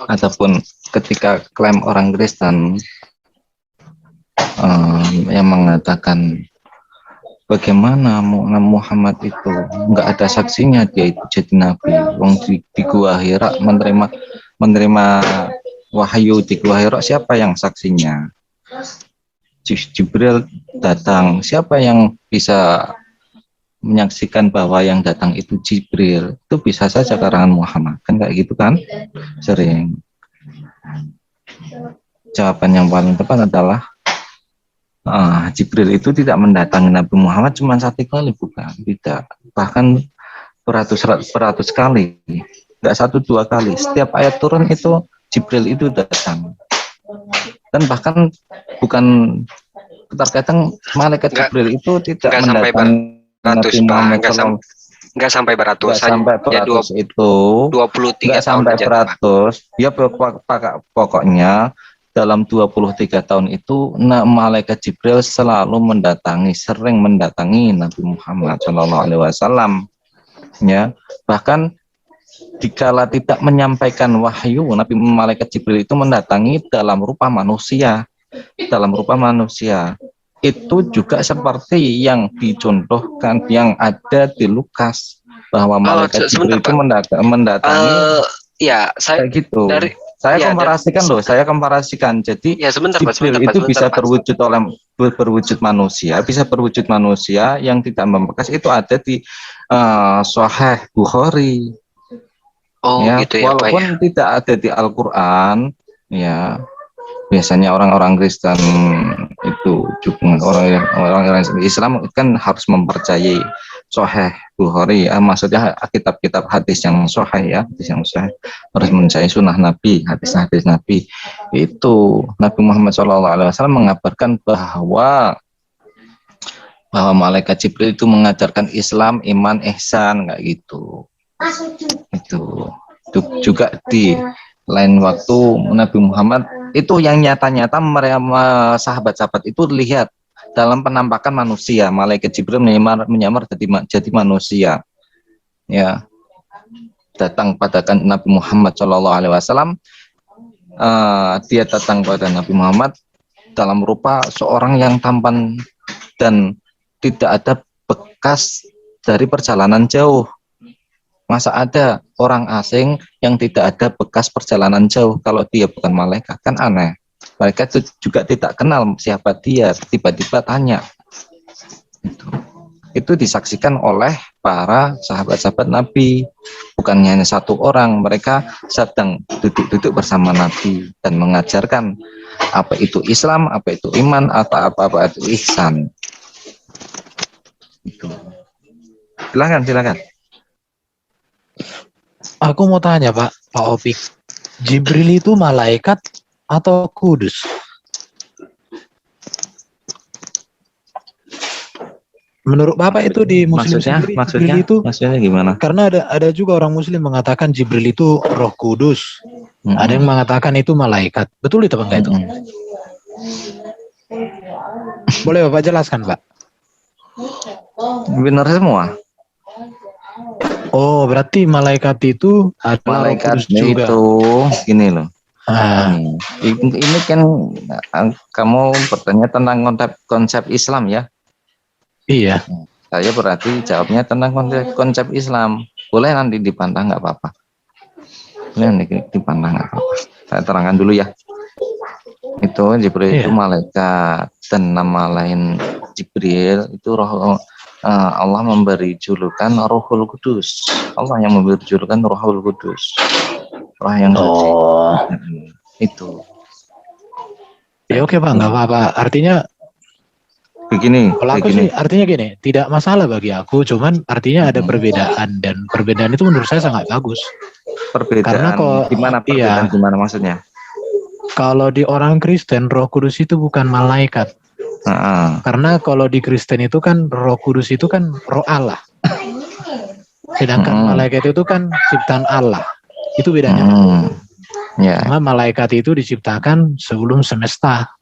Ataupun ketika klaim orang Kristen yang mengatakan bagaimana Muhammad itu nggak ada saksinya dia itu jadi nabi, wong di gua Hira menerima wahyu di gua Hira, siapa yang saksinya? Jibril datang, siapa yang bisa menyaksikan bahwa yang datang itu Jibril? Itu bisa saja karangan Muhammad, kan kayak gitu kan sering. Jawaban yang paling tepat adalah Jibril itu tidak mendatangi Nabi Muhammad cuma satu kali, bukan, tidak, bahkan beratus kali, nggak satu dua kali. Setiap ayat turun itu Jibril itu datang, dan bahkan bukan, terkadang malaikat Jibril itu tidak mendatangi Nabi Muhammad SAW. Nggak sampai beratus, Nggak sampai beratus, itu 23 nggak sampai beratus. Ya pokoknya dalam 23 tahun itu malaikat Jibril selalu sering mendatangi Nabi Muhammad SAW. Ya, bahkan dikala tidak menyampaikan wahyu, malaikat Jibril itu mendatangi dalam rupa manusia. Itu juga seperti yang dicontohkan yang ada di Lukas, bahwa malaikat Jibril itu mendatangi ya, saya kayak gitu. Saya komparasikan. Jadi ya, Jibril itu bisa berwujud manusia yang tidak membekas, itu ada di Sahih Bukhari. Ya, gitu ya, walaupun Pak, ya. tidak ada di Al-Quran, ya. Biasanya orang-orang Kristen itu juga orang-orang Islam kan harus mempercayai Sahih Bukhari, maksudnya kitab-kitab hadis yang sahih, harus mencari sunnah Nabi, hadis-hadis Nabi. Itu Nabi Muhammad SAW mengabarkan bahwa malaikat Jibril itu mengajarkan Islam, iman, ihsan, kayak gitu. Itu juga di lain waktu Nabi Muhammad itu yang nyata-nyata sahabat-sahabat itu lihat dalam penampakan manusia, malaikat Jibril menyamar jadi manusia, ya, datang pada Nabi Muhammad SAW. Dia datang pada Nabi Muhammad dalam rupa seorang yang tampan dan tidak ada bekas dari perjalanan jauh. Masa ada orang asing yang tidak ada bekas perjalanan jauh kalau dia bukan malaikat? Kan aneh. Mereka juga tidak kenal siapa dia, tiba-tiba tanya. Itu disaksikan oleh para sahabat-sahabat Nabi. Bukan hanya satu orang, mereka sedang duduk-duduk bersama Nabi dan mengajarkan apa itu Islam, apa itu iman, atau apa itu ihsan. Itu. Silakan. Aku mau tanya Pak Opik, Jibril itu malaikat atau kudus? Menurut Bapak itu di Muslim sendiri, maksudnya gimana? Karena ada juga orang Muslim mengatakan Jibril itu Roh Kudus, ada yang mengatakan itu malaikat. Betul itu Pak? Itu? Boleh Bapak jelaskan Pak? Benar semua. Oh, berarti malaikat itu adalah malaikat juga. Itu gini loh. Ini kan kamu bertanya tentang konsep Islam ya? Iya. Saya berarti jawabnya tentang konsep Islam. Boleh nanti dipantah, nggak apa-apa. Boleh nanti dipantah, nggak apa-apa. Saya terangkan dulu ya. Itu Jibril itu malaikat, dan nama lain Jibril itu roh. Allah memberi julukan Rohul Kudus. Allah yang memberi julukan Rohul Kudus. Roh yang suci. Itu. Ya oke Pak, nggak apa-apa. Artinya begini. Kalau aku sih artinya gini, tidak masalah bagi aku. Cuman artinya ada perbedaan, dan perbedaan itu menurut saya sangat bagus. Perbedaan. Karena gimana perbedaan? Gimana maksudnya? Kalau di orang Kristen, Roh Kudus itu bukan malaikat. Karena kalau di Kristen itu kan Roh Kudus itu kan Roh Allah. Sedangkan malaikat itu kan ciptaan Allah. Itu bedanya. Karena malaikat itu diciptakan sebelum semesta.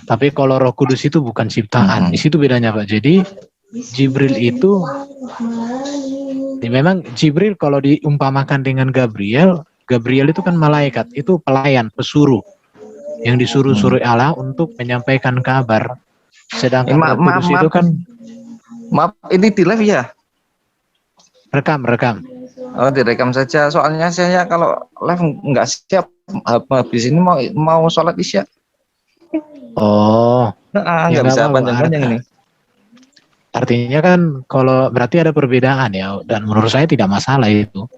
Tapi kalau Roh Kudus itu bukan ciptaan. Di situ bedanya Pak. Jadi Jibril itu memang Jibril kalau diumpamakan dengan Gabriel Gabriel itu kan malaikat, itu pelayan, pesuruh yang disuruh-suruh Allah untuk menyampaikan kabar. Sedangkan Roh Kudus itu kan maaf, ini di live ya? rekam. Oh, direkam saja. Soalnya saya kalau live nggak siap, habis ini mau sholat isya. Oh, ya Nggak nggak bisa apa-apa. panjang-panjang ini. Artinya kan kalau berarti ada perbedaan ya, dan menurut saya tidak masalah itu.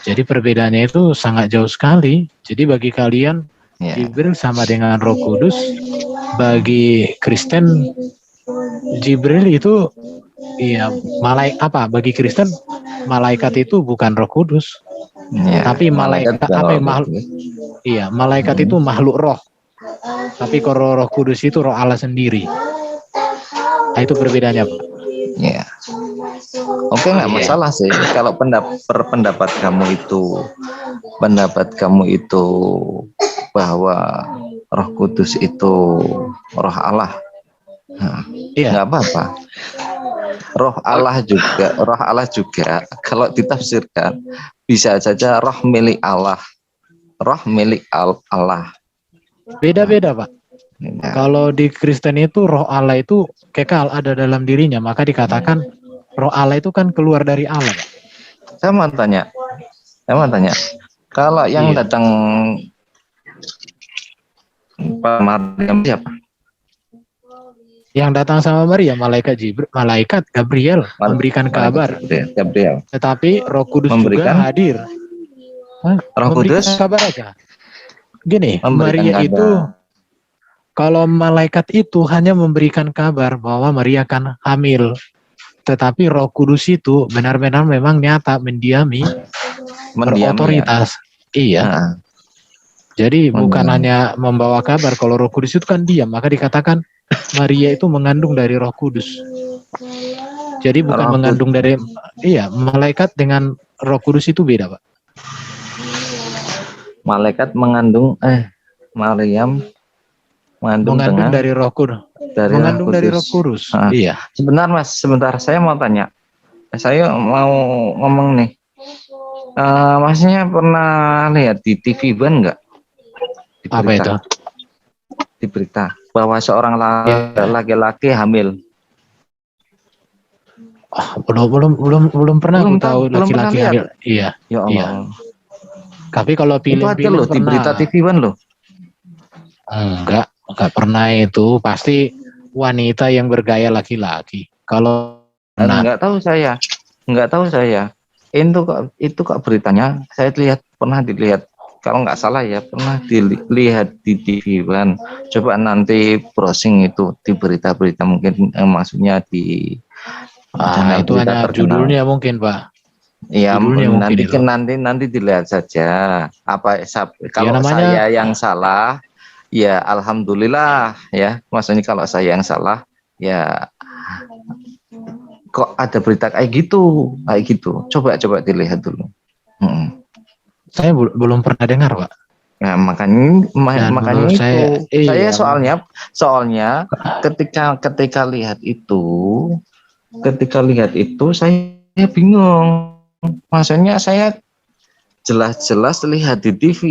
Jadi perbedaannya itu sangat jauh sekali. Jadi bagi kalian Jibril sama dengan Roh Kudus, bagi Kristen Jibril itu bagi Kristen malaikat itu bukan Roh Kudus. Tapi malaikat malaikat itu makhluk roh. Tapi kalau Roh Kudus itu roh Allah sendiri. Nah, itu perbedaannya, Pak. Ya. Oke, nggak masalah sih. Kalau pendapat kamu itu bahwa Roh Kudus itu roh Allah, nggak apa-apa. Roh Allah juga kalau ditafsirkan bisa saja roh milik Allah, Allah. Beda-beda, Pak. Kalau di Kristen itu roh Allah itu kekal ada dalam dirinya, maka dikatakan roh Allah itu kan keluar dari Allah. Saya mau tanya, kalau yang datang Pak Maryam siapa? Yang datang sama Maria malaikat Gabriel memberikan kabar. Gabriel. Tetapi Roh Kudus juga hadir. Roh Kudus kabar aja. Gini, Maria kabar. Itu kalau malaikat itu hanya memberikan kabar bahwa Maria akan hamil. Tetapi Roh Kudus itu benar-benar memang nyata mendiami berotoritas. Ya? Iya. Jadi bukan hanya membawa kabar. Kalau Roh Kudus itu kan diam, maka dikatakan Maria itu mengandung dari Roh Kudus. Jadi bukan mengandung dari malaikat dengan Roh Kudus itu beda, Pak. Malaikat mengandung Maryam mengandung dari Roh Kudus. Dari Roh Kudus. Iya. Sebentar saya mau tanya. Saya mau ngomong nih. Masnya pernah lihat di TV One enggak? Apa itu? Di berita bahwa seorang laki-laki hamil. Belum pernah aku tahu laki-laki hamil. Iya. Ya Allah. Iya. Tapi kalau film-film di berita TV One loh. Enggak pernah itu. Pasti wanita yang bergaya laki-laki. Kalau enggak tahu saya. Itu kok beritanya saya pernah dilihat. Kalau nggak salah ya pernah dilihat di TV One. Coba nanti browsing itu di berita-berita mungkin maksudnya di itu hanya judulnya mungkin, Pak. Iya, nanti dilihat saja. Kalau saya yang salah, ya alhamdulillah ya. Maksudnya kalau saya yang salah, ya kok ada berita kayak gitu. Coba dilihat dulu. Saya belum pernah dengar, Pak. Nah, makanya itu. Saya soalnya ketika lihat itu saya bingung. Maksudnya saya jelas-jelas lihat di TV.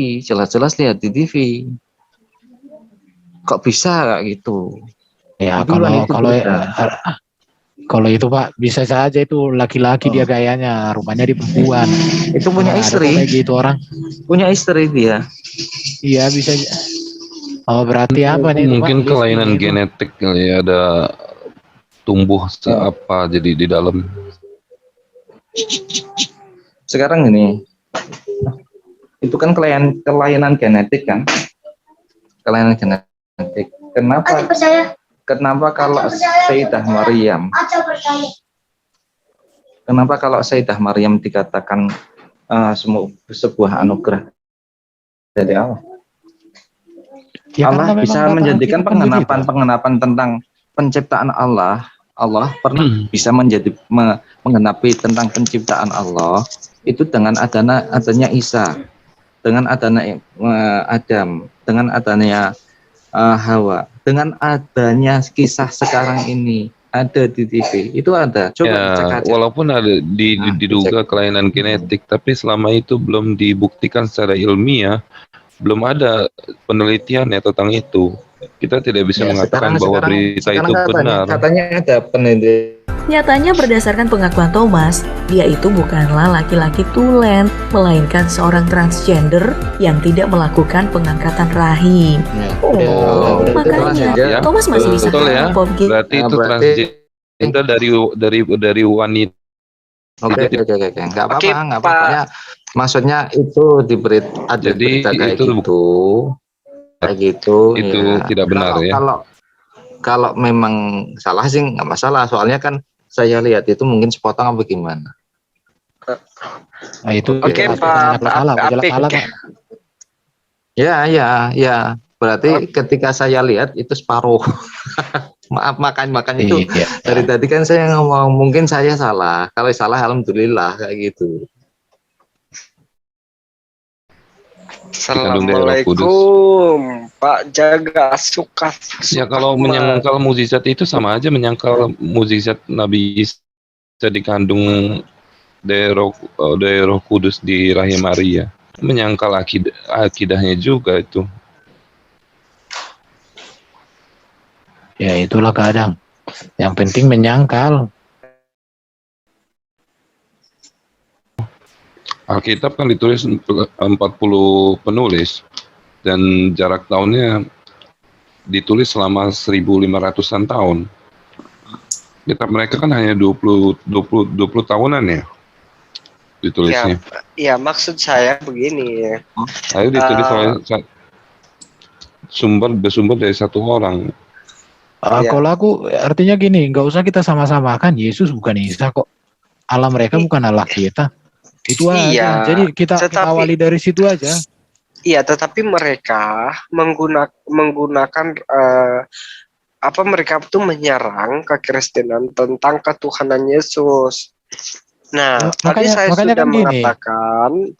Kok bisa kayak gitu? Ya, kalau itu Pak, bisa saja itu laki-laki dia gayanya, rupanya di perempuan. Itu punya istri. Gitu orang. Punya istri dia. Iya, bisa. Oh, berarti apa nih? Mungkin kelainan genetik kali ya, ada tumbuh apa jadi di dalam. Sekarang ini itu kan kelainan genetik kan? Kelainan genetik. Kenapa kalau Sayyidah Maryam? Kenapa kalau Sayyidah Maryam dikatakan sebuah anugerah dari Allah? Ya, Allah bisa menjadikan pengenapan tentang penciptaan Allah. Allah pernah bisa menggenapi tentang penciptaan Allah itu dengan adanya Isa, dengan adanya Adam, dengan adanya Hawa, dengan adanya kisah sekarang ini ada di TV, itu ada. Coba dicek Ya, aja. walaupun ada Nah, diduga kelainan genetik, tapi selama itu belum dibuktikan secara ilmiah, belum ada penelitian ya tentang itu. Kita tidak bisa Ya, mengatakan bahwa berita itu benar. katanya ada penelitian. Nyatanya berdasarkan pengakuan Thomas, dia itu bukanlah laki-laki tulen, melainkan seorang transgender yang tidak melakukan pengangkatan rahim. Ya, Oh, Makanya ya. Thomas masih bisa Betul ya. pom gitu. Berarti itu transgender dari wanita. Oke, nggak apa-apa, Oke, nggak apa-apa. Pak. Ya, maksudnya itu ada Jadi berita kayak itu gitu, itu ya. tidak benar ya. Kalau memang salah sih nggak masalah, soalnya kan saya lihat itu mungkin sepotong apa gimana. Nah, itu Oke, jelas Pak salah, jelas Apik. salah, Pak. Ya. Berarti ketika saya lihat itu separuh. Maaf, makanya itu Iya. dari tadi kan saya ngomong mungkin saya salah. Kalau salah alhamdulillah kayak gitu. Assalamualaikum, Pak Jaga suka. Ya kalau menyangkal mukjizat itu sama aja menyangkal mukjizat Nabi Isa dikandung dari Roh Kudus di rahim Maria. Menyangkal akidahnya juga itu. Ya itulah kadang. Yang penting menyangkal. Alkitab kan ditulis 40 penulis dan jarak tahunnya ditulis selama 1500-an tahun. Kitab mereka kan hanya 20 tahunan ya ditulisnya. Ya, maksud saya begini ya. Lalu ditulis oleh bersumber dari satu orang. Kalau aku artinya gini, nggak usah kita sama-samakan. Yesus bukan Isa kok. Allah mereka bukan Allah kita. Itu aja. Jadi kita awali dari situ aja. Iya, tetapi mereka menggunakan mereka itu menyerang kekristenan tentang ketuhanan Yesus. Nah, tadi saya sudah mengatakan,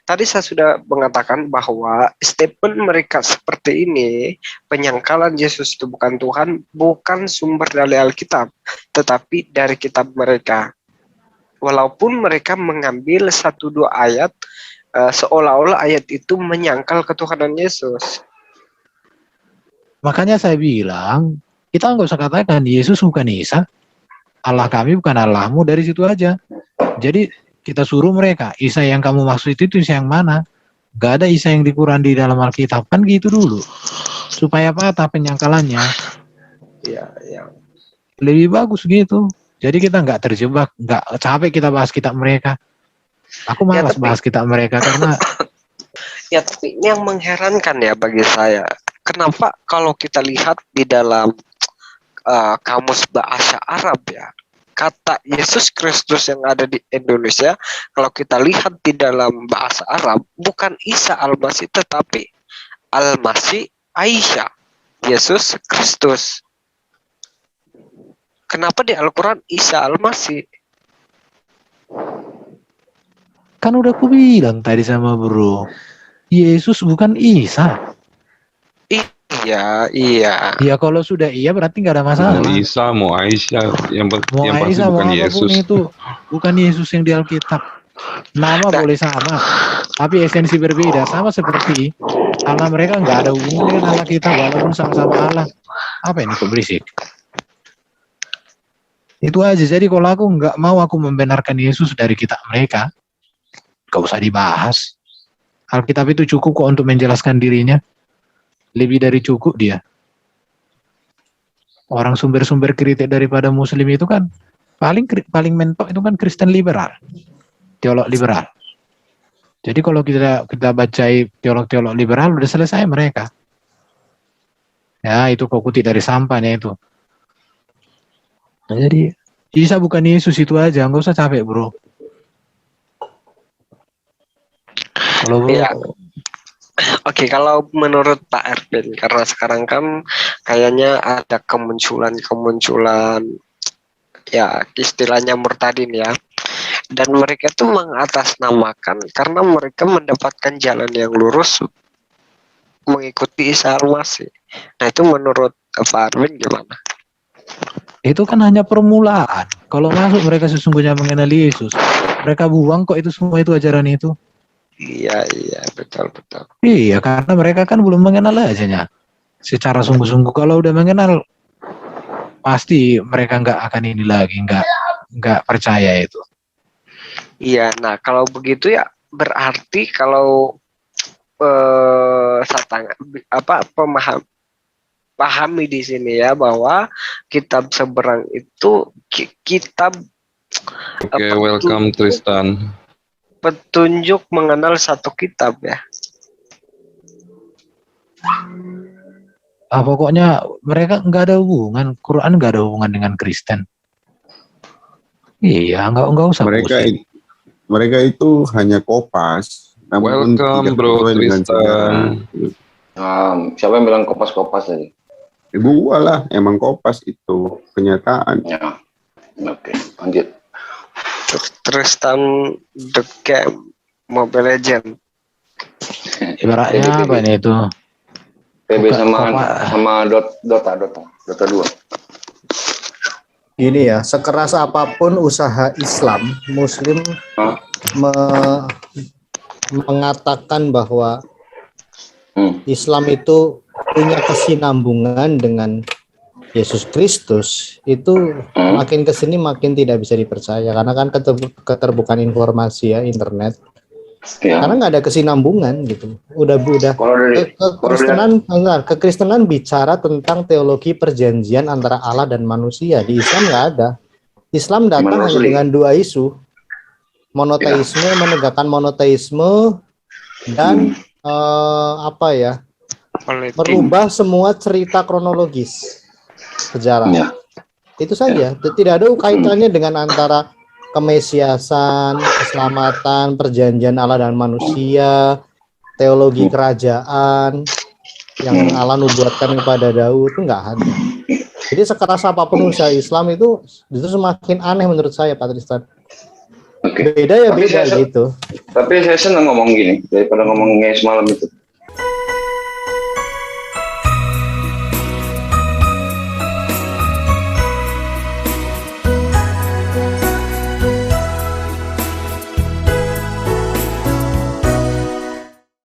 tadi saya sudah mengatakan bahwa statement mereka seperti ini, penyangkalan Yesus itu bukan Tuhan, bukan sumber dari Alkitab, tetapi dari kitab mereka. Walaupun mereka mengambil 1-2 ayat, seolah-olah ayat itu menyangkal ketuhanan Yesus. Makanya saya bilang, kita nggak usah katakan Yesus bukan Isa, Allah kami bukan Allahmu, dari situ aja. Jadi kita suruh mereka, Isa yang kamu maksud itu Isa yang mana? Gak ada Isa yang di Quran di dalam Alkitab, kan gitu dulu. Supaya patah penyangkalannya. Iya. Lebih bagus gitu. Jadi kita nggak terjebak, nggak capek kita bahas kitab mereka. Aku malas bahas kitab mereka karena ya, tapi ini yang mengherankan ya bagi saya. Kenapa kalau kita lihat di dalam kamus bahasa Arab ya, kata Yesus Kristus yang ada di Indonesia, kalau kita lihat di dalam bahasa Arab, bukan Isa Al-Masih tetapi Al-Masih Aisyah, Yesus Kristus. Kenapa di Al-Quran Isa Al-Masih? kan udah aku bilang tadi sama bro, Yesus bukan Isa. Iya. Ya kalau sudah iya berarti nggak ada masalah. Mau Isa, mau Aisyah, yang pasti Aisyah, bukan Yesus. Itu bukan Yesus yang di Alkitab. Nama boleh sama, tapi esensi berbeda. Sama seperti Allah mereka nggak ada hubungan dengan Allah kita, walaupun sama-sama Allah. Apa ini kok berisik? Itu aja. Jadi kalau aku nggak mau aku membenarkan Yesus dari kitab mereka, gak usah dibahas. Alkitab itu cukup kok untuk menjelaskan dirinya. Lebih dari cukup dia. Orang sumber-sumber kritik daripada Muslim itu kan paling mentok itu kan Kristen liberal, teolog liberal. Jadi kalau kita baca teolog-teolog liberal udah selesai mereka. Ya itu kok kutip dari sampahnya itu. Nah, jadi Isa bukan Yesus itu aja, nggak usah capek bro. Kalau bro, ya. Oke, kalau menurut Pak Erwin, karena sekarang kan kayaknya ada kemunculan ya istilahnya murtadin ya, dan mereka tuh mengatasnamakan karena mereka mendapatkan jalan yang lurus mengikuti Isa Al-Masih. Nah itu menurut Pak Erwin gimana? Itu kan hanya permulaan. Kalau masuk mereka sesungguhnya mengenali Yesus, mereka buang kok itu semua itu ajaran itu. Iya, betul. Iya, karena mereka kan belum mengenal ajanya secara sungguh-sungguh. Kalau udah mengenal, pasti mereka nggak akan ini lagi, nggak percaya itu. Iya, nah kalau begitu ya berarti kalau pahami di sini ya bahwa kitab seberang itu kitab Oke, welcome Tristan. Petunjuk mengenal satu kitab ya. Pokoknya mereka nggak ada hubungan, Quran nggak ada hubungan dengan Kristen. Iya, nggak usah pusing. Mereka itu hanya kopas. Welcome bro Tristan. Siapa yang bilang kopas-kopas tadi? Gua lah, emang kopas itu kenyataan. Ya. Oke, lanjut. Tristan the Game Mobile Legend. Ibaratnya apa ini itu? PB sama Dota 2. Ini ya, sekeras apapun usaha Islam, Muslim mengatakan bahwa Islam itu punya kesinambungan dengan Yesus Kristus, itu makin kesini makin tidak bisa dipercaya karena kan keterbukaan informasi ya, internet. Ya. Karena nggak ada kesinambungan gitu. Udah kekristenan bicara tentang teologi perjanjian antara Allah dan manusia. Di Islam nggak ada. Islam datang hanya dengan dua isu, monoteisme, menegakkan monoteisme, dan merubah semua cerita kronologis sejarah. Ya. Itu saja. Tidak ada kaitannya dengan antara kemesiasan, keselamatan, perjanjian Allah dan manusia, teologi kerajaan yang Allah nubuatkan kepada Daud, itu nggak ada. Jadi sekeras apapun usaha Islam itu semakin aneh menurut saya, Pak Tristan. Oke. Beda ya, beda gitu. Tapi saya senang ngomong gini daripada ngomongnya semalam itu.